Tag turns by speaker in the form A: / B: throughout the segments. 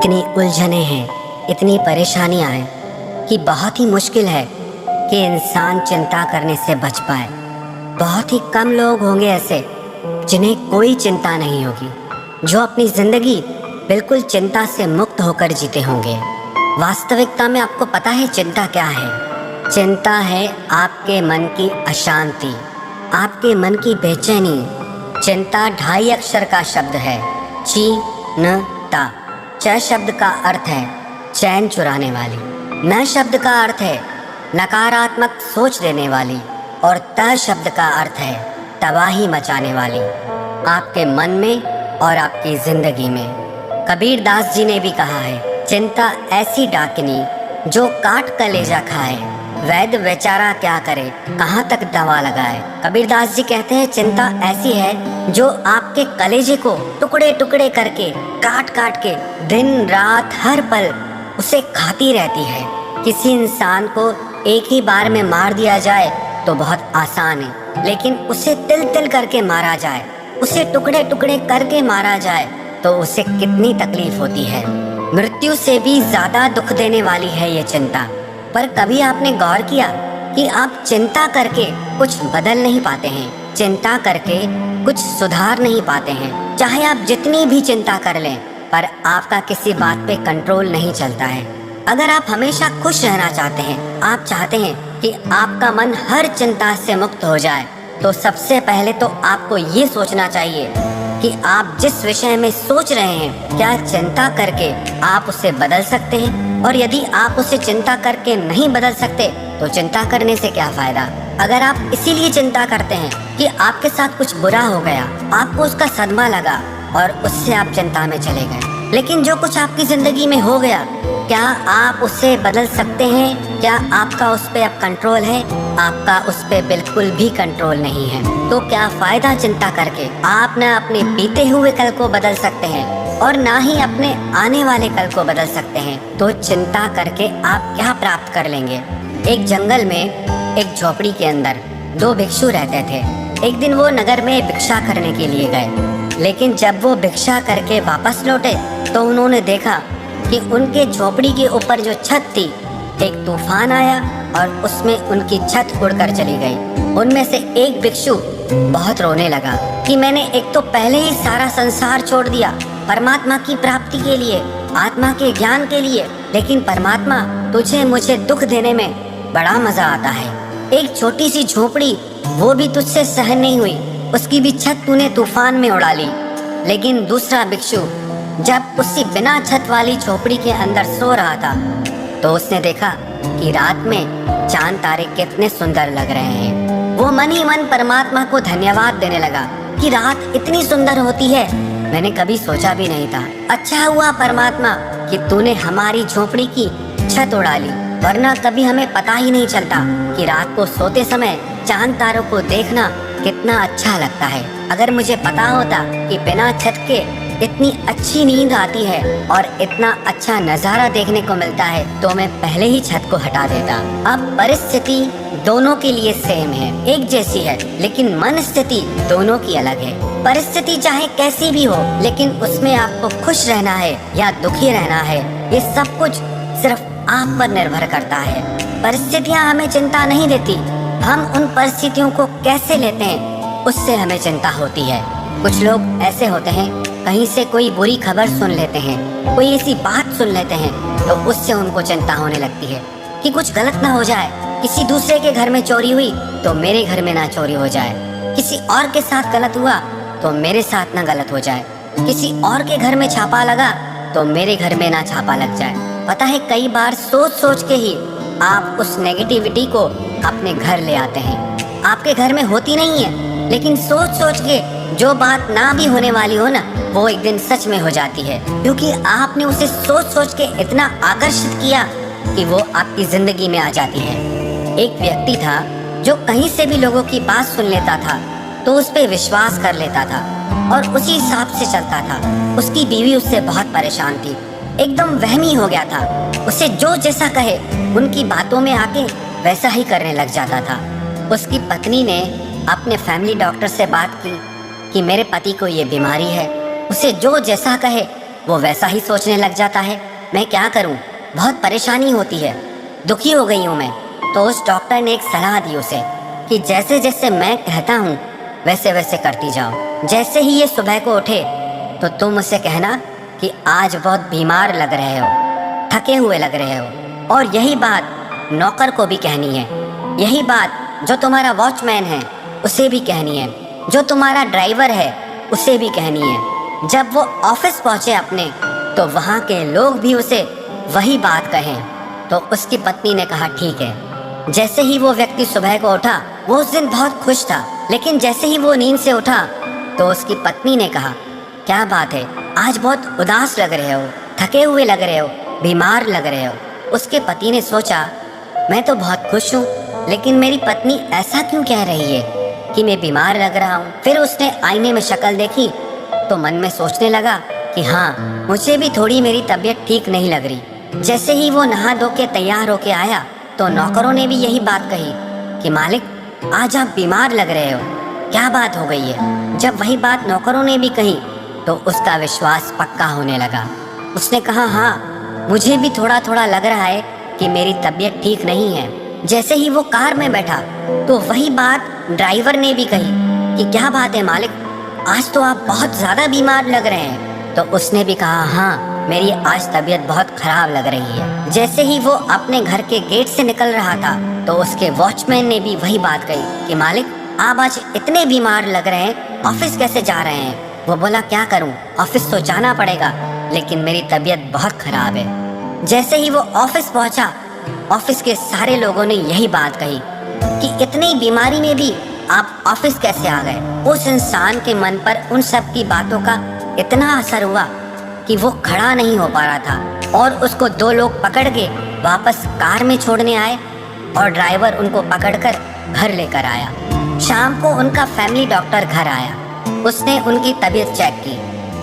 A: इतनी उलझने हैं, इतनी परेशानियां हैं कि बहुत ही मुश्किल है कि इंसान चिंता करने से बच पाए। बहुत ही कम लोग होंगे ऐसे जिन्हें कोई चिंता नहीं होगी, जो अपनी जिंदगी बिल्कुल चिंता से मुक्त होकर जीते होंगे। वास्तविकता में आपको पता है चिंता क्या है? चिंता है आपके मन की अशांति, आपके मन की बेचैनी। चिंता 2.5 अक्षर का शब्द है, ची-न-ता। च शब्द का अर्थ है चैन चुराने वाली, न शब्द का अर्थ है नकारात्मक सोच देने वाली, और त शब्द का अर्थ है तबाही मचाने वाली, आपके मन में और आपकी जिंदगी में। कबीर दास जी ने भी कहा है, चिंता ऐसी डाकिनी जो काट कलेजा खाए, वैद्य बेचारा क्या करे कहाँ तक दवा लगाए। कबीर दास जी कहते हैं चिंता ऐसी है जो आपके कलेजे को टुकड़े टुकड़े करके काट काट के दिन रात हर पल उसे खाती रहती है। किसी इंसान को एक ही बार में मार दिया जाए तो बहुत आसान है, लेकिन उसे तिल तिल करके मारा जाए, उसे टुकड़े टुकड़े करके मारा जाए तो उसे कितनी तकलीफ होती है। मृत्यु से भी ज्यादा दुख देने वाली है ये चिंता। पर कभी आपने गौर किया कि आप चिंता करके कुछ बदल नहीं पाते हैं, चिंता करके कुछ सुधार नहीं पाते हैं। चाहे आप जितनी भी चिंता कर लें, पर आपका किसी बात पे कंट्रोल नहीं चलता है। अगर आप हमेशा खुश रहना चाहते हैं, आप चाहते हैं कि आपका मन हर चिंता से मुक्त हो जाए, तो सबसे पहले तो आपको ये सोचना चाहिए कि आप जिस विषय में सोच रहे हैं, क्या चिंता करके आप उसे बदल सकते हैं? और यदि आप उसे चिंता करके नहीं बदल सकते तो चिंता करने से क्या फायदा? अगर आप इसीलिए चिंता करते हैं कि आपके साथ कुछ बुरा हो गया, आपको उसका सदमा लगा और उससे आप चिंता में चले गए, लेकिन जो कुछ आपकी जिंदगी में हो गया, क्या आप उसे बदल सकते हैं? क्या आपका उस पे अब कंट्रोल है? आपका उस पे बिल्कुल भी कंट्रोल नहीं है। तो क्या फायदा चिंता करके? आप न अपने बीते हुए कल को बदल सकते हैं और ना ही अपने आने वाले कल को बदल सकते हैं। तो चिंता करके आप क्या प्राप्त कर लेंगे? एक जंगल में एक झोपड़ी के अंदर 2 भिक्षु रहते थे। एक दिन वो नगर में भिक्षा करने के लिए गए, लेकिन जब वो भिक्षा करके वापस लौटे तो उन्होंने देखा कि उनके झोपड़ी के ऊपर जो छत थी, एक तूफान आया और उसमें उनकी छत उड़कर चली गई। उनमें से एक भिक्षु बहुत रोने लगा कि मैंने एक तो पहले ही सारा संसार छोड़ दिया परमात्मा की प्राप्ति के लिए, आत्मा के ज्ञान के लिए, लेकिन परमात्मा तुझे मुझे दुख देने में बड़ा मजा आता है। एक छोटी सी झोपड़ी वो भी तुझसे सहन नहीं हुई, उसकी भी छत तूने तूफान में उड़ा ली। लेकिन दूसरा भिक्षु जब उसी बिना छत वाली झोपड़ी के अंदर सो रहा था तो उसने देखा कि रात में चांद तारे कितने सुंदर लग रहे हैं। वो मन ही मन परमात्मा को धन्यवाद देने लगा कि रात इतनी सुंदर होती है, मैंने कभी सोचा भी नहीं था। अच्छा हुआ परमात्मा कि तूने हमारी झोपड़ी की छत उड़ा ली, वरना कभी हमें पता ही नहीं चलता कि रात को सोते समय चांद तारों को देखना कितना अच्छा लगता है। अगर मुझे पता होता कि बिना छत के इतनी अच्छी नींद आती है और इतना अच्छा नजारा देखने को मिलता है, तो मैं पहले ही छत को हटा देता। अब परिस्थिति दोनों के लिए सेम है, एक जैसी है, लेकिन मन स्थिति दोनों की अलग है। परिस्थिति चाहे कैसी भी हो, लेकिन उसमें आपको खुश रहना है या दुखी रहना है, ये सब कुछ सिर्फ आप पर निर्भर करता है। परिस्थितियाँ हमें चिंता नहीं देती, हम उन परिस्थितियों को कैसे लेते हैं उससे हमें चिंता होती है। कुछ लोग ऐसे होते हैं, कहीं से कोई बुरी खबर सुन लेते हैं, कोई ऐसी बात सुन लेते हैं तो उससे उनको चिंता होने लगती है कि कुछ गलत ना हो जाए। किसी दूसरे के घर में चोरी हुई तो मेरे घर में ना चोरी हो जाए, किसी और के साथ गलत हुआ तो मेरे साथ ना गलत हो जाए, किसी और के घर में छापा लगा तो मेरे घर में ना छापा लग जाए। पता है, कई बार सोच सोच के ही आप उस नेगेटिविटी को अपने घर ले आते हैं। आपके घर में होती नहीं है, लेकिन सोच सोच के जो बात ना भी होने वाली हो ना, वो एक दिन सच में हो जाती है, क्योंकि आपने उसे सोच सोच के इतना आकर्षित किया कि वो आपकी जिंदगी में आ जाती है। एक व्यक्ति था जो कहीं से भी लोगों की बात सुन लेता था तो उस पे विश्वास कर लेता था और उसी हिसाब से चलता था। उसकी बीवी उससे बहुत परेशान थी, एकदम वहमी हो गया था। उसे जो जैसा कहे उनकी बातों में आके वैसा ही करने लग जाता था। उसकी पत्नी ने अपने फैमिली डॉक्टर से बात की कि मेरे पति को ये बीमारी है, उसे जो जैसा कहे वो वैसा ही सोचने लग जाता है। मैं क्या करूं, बहुत परेशानी होती है, दुखी हो गई हूं मैं। तो उस डॉक्टर ने एक सलाह दी उसे कि जैसे जैसे मैं कहता हूं वैसे वैसे करती जाओ। जैसे ही ये सुबह को उठे तो तुम उसे कहना कि आज बहुत बीमार लग रहे हो, थके हुए लग रहे हो। और यही बात नौकर को भी कहनी है, यही बात जो तुम्हारा वॉचमैन है उसे भी कहनी है, जो तुम्हारा ड्राइवर है उसे भी कहनी है। जब वो ऑफिस पहुंचे अपने, तो वहाँ के लोग भी उसे वही बात कहें। तो उसकी पत्नी ने कहा ठीक है। जैसे ही वो व्यक्ति सुबह को उठा, वो उस दिन बहुत खुश था, लेकिन जैसे ही वो नींद से उठा तो उसकी पत्नी ने कहा क्या बात है, आज बहुत उदास लग रहे हो, थके हुए लग रहे हो, बीमार लग रहे हो। उसके पति ने सोचा मैं तो बहुत खुश हूँ, लेकिन मेरी पत्नी ऐसा क्यों कह रही है कि मैं बीमार लग रहा हूँ। फिर उसने आईने में शक्ल देखी तो मन में सोचने लगा कि हाँ, मुझे भी थोड़ी मेरी तबीयत ठीक नहीं लग रही। जैसे ही वो नहा धो के तैयार होके आया तो नौकरों ने भी यही बात कही कि मालिक आज आप बीमार लग रहे हो, क्या बात हो गई है। जब वही बात नौकरों ने भी कही तो उसका विश्वास पक्का होने लगा। उसने कहा हाँ, मुझे भी थोड़ा थोड़ा लग रहा है कि मेरी तबीयत ठीक नहीं है। जैसे ही वो कार में बैठा तो वही बात ड्राइवर ने भी कही कि क्या बात है मालिक, आज तो आप बहुत ज़्यादा बीमार लग रहे हैं। तो उसने भी कहा हाँ, मेरी आज तबीयत बहुत खराब लग रही है। जैसे ही वो अपने घर के गेट से निकल रहा था तो उसके वॉचमैन ने भी वही बात कही कि मालिक आप आज इतने बीमार लग रहे हैं, ऑफिस कैसे जा रहे हैं। वो बोला क्या करूं, ऑफिस तो जाना पड़ेगा, लेकिन मेरी तबीयत बहुत खराब है। जैसे ही वो ऑफिस पहुंचा, ऑफिस के सारे लोगों ने यही बात कही कि इतनी बीमारी में भी आप ऑफिस कैसे आ गए। उस इंसान के मन पर उन सब की बातों का इतना असर हुआ कि वो खड़ा नहीं हो पा रहा था, और उसको दो लोग पकड़ के वापस कार में छोड़ने आए और ड्राइवर उनको पकड़कर घर लेकर आया। शाम को उनका फैमिली डॉक्टर घर आया। उसने उनकी तबीयत चेक की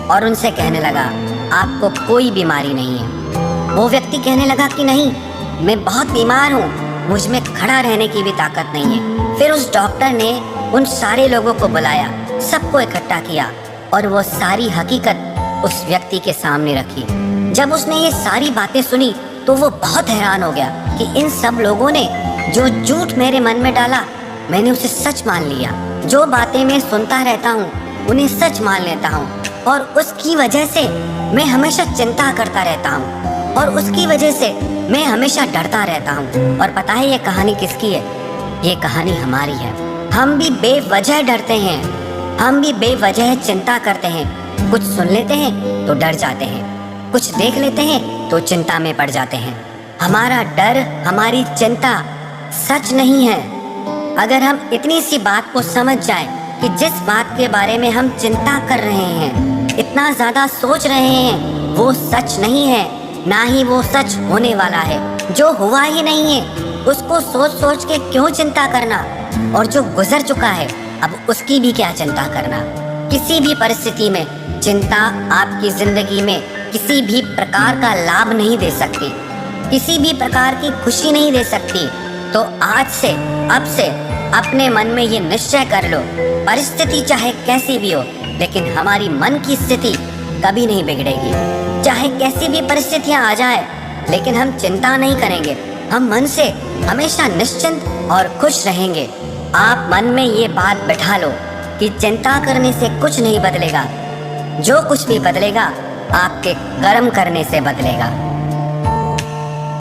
A: और उनसे कहने लगा आपको कोई बीमारी नहीं है। वो व्यक्ति कहने लगा कि नहीं, मैं बहुत बीमार हूँ, मुझ में खड़ा रहने की भी ताकत नहीं है। फिर उस डॉक्टर ने उन सारे लोगों को बुलाया, सबको इकट्ठा किया और वो सारी हकीकत उस व्यक्ति के सामने रखी। जब उसने ये सारी बातें सुनी तो वो बहुत हैरान हो गया कि इन सब लोगों ने जो झूठ मेरे मन में डाला, मैंने उसे सच मान लिया। जो बातें मैं सुनता रहता हूँ उन्हें सच मान लेता हूँ, और उसकी वजह से मैं हमेशा चिंता करता रहता हूँ, और उसकी वजह से मैं हमेशा डरता रहता हूँ। और पता है ये कहानी किसकी है? ये कहानी हमारी है। हम भी बेवजह डरते हैं, हम भी बेवजह चिंता करते हैं। कुछ सुन लेते हैं तो डर जाते हैं, कुछ देख लेते हैं तो चिंता में पड़ जाते हैं। हमारा डर, हमारी चिंता सच नहीं है। अगर हम इतनी सी बात को समझ जाएं कि जिस बात के बारे में हम चिंता कर रहे हैं, इतना ज़्यादा सोच रहे हैं, वो सच नहीं है, ना ही वो सच होने वाला है। जो हुआ ही नहीं है उसको सोच सोच के क्यों चिंता करना, और जो गुजर चुका है अब उसकी भी क्या चिंता करना। किसी भी परिस्थिति में चिंता आपकी जिंदगी में किसी भी प्रकार का लाभ नहीं दे सकती, किसी भी प्रकार की खुशी नहीं दे सकती। तो आज से, अब से अपने मन में ये निश्चय कर लो, परिस्थिति चाहे कैसी भी हो, लेकिन हमारी मन की स्थिति कभी नहीं बिगड़ेगी। चाहे कैसी भी परिस्थितियां आ जाए, लेकिन हम चिंता नहीं करेंगे। हम मन से हमेशा निश्चिंत और खुश रहेंगे। आप मन में ये बात बैठा लो कि चिंता करने से कुछ नहीं बदलेगा, जो कुछ भी बदलेगा आपके कर्म करने से बदलेगा।